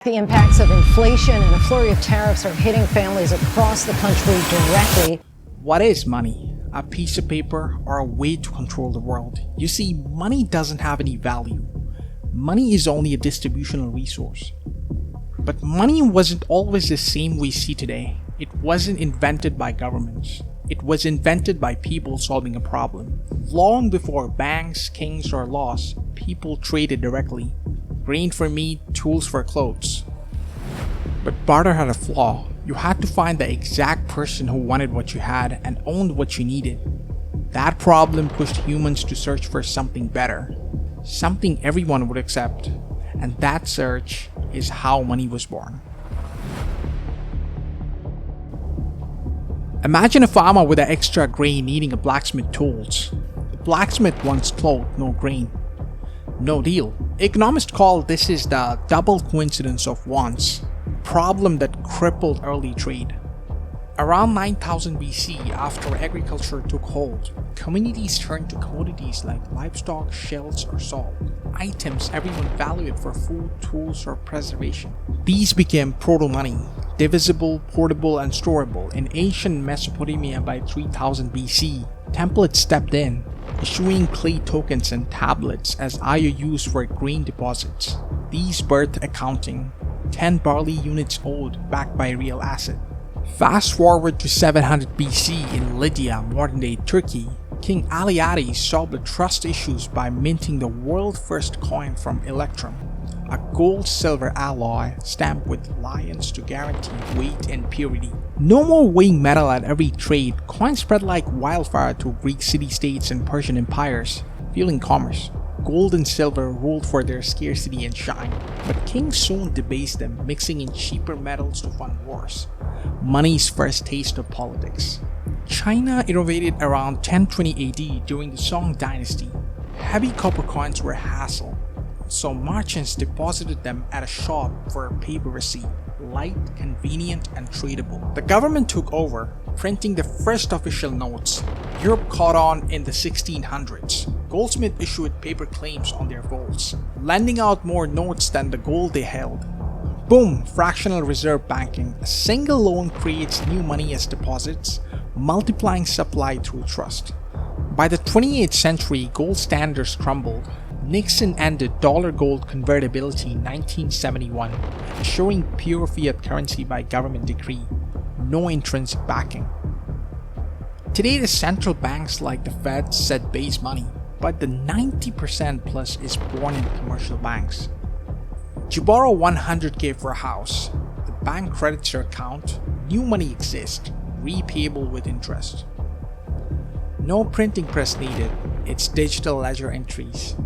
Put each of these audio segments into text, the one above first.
The impacts of inflation and a flurry of tariffs are hitting families across the country directly. What is money? A piece of paper or a way to control the world? You see, money doesn't have any value. Money is only a distributional resource. But money wasn't always the same we see today. It wasn't invented by governments. It was invented by people solving a problem. Long before banks, kings, or laws, people traded directly. Grain for meat, tools for clothes. But barter had a flaw. You had to find the exact person who wanted what you had and owned what you needed. That problem pushed humans to search for something better, something everyone would accept, and that search is how money was born. Imagine a farmer with an extra grain needing a blacksmith tools. The blacksmith wants cloth, no grain. No deal. Economists call this is the double coincidence of wants, problem that crippled early trade. Around 9000 BC, after agriculture took hold, communities turned to commodities like livestock, shells, or salt, items everyone valued for food, tools, or preservation. These became proto-money, divisible, portable, and storable. In ancient Mesopotamia by 3000 BC, templates stepped in, issuing clay tokens and tablets as IOUs for grain deposits. These birthed accounting, 10 barley units owed backed by a real asset. Fast forward to 700 BC in Lydia, modern-day Turkey, King Aliades solved the trust issues by minting the world's first coin from electrum, a gold-silver alloy stamped with lions to guarantee weight and purity. No more weighing metal at every trade, coins spread like wildfire to Greek city-states and Persian empires, fueling commerce. Gold and silver ruled for their scarcity and shine, but kings soon debased them, mixing in cheaper metals to fund wars. Money's first taste of politics. China innovated around 1020 AD during the Song dynasty. Heavy copper coins were a hassle, so merchants deposited them at a shop for a paper receipt, light, convenient, and tradable. The government took over, printing the first official notes. Europe caught on in the 1600s. Goldsmiths issued paper claims on their vaults, lending out more notes than the gold they held. Boom! Fractional reserve banking. A single loan creates new money as deposits, multiplying supply through trust. By the 28th century, gold standards crumbled. Nixon ended dollar-gold convertibility in 1971, assuring pure fiat currency by government decree. No intrinsic backing. Today, the central banks like the Fed set base money, but the 90% plus is born in commercial banks. You borrow 100K for a house, the bank credits your account, new money exists, repayable with interest. No printing press needed, it's digital ledger entries.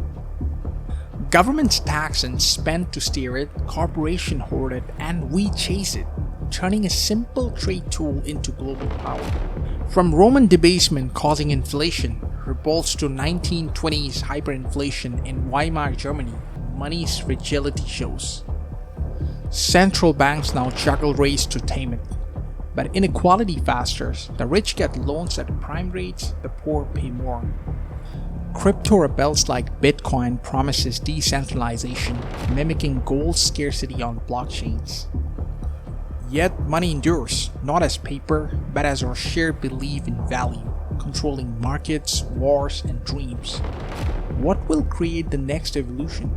Governments tax and spend to steer it, corporations hoard it, and we chase it, turning a simple trade tool into global power. From Roman debasement causing inflation, revolts to 1920s hyperinflation in Weimar Germany, money's fragility shows. Central banks now juggle rates to tame it. But inequality festers. The rich get loans at prime rates, the poor pay more. Crypto rebels like Bitcoin promises decentralization, mimicking gold scarcity on blockchains. Yet money endures, not as paper, but as our shared belief in value, controlling markets, wars, and dreams. What will create the next evolution?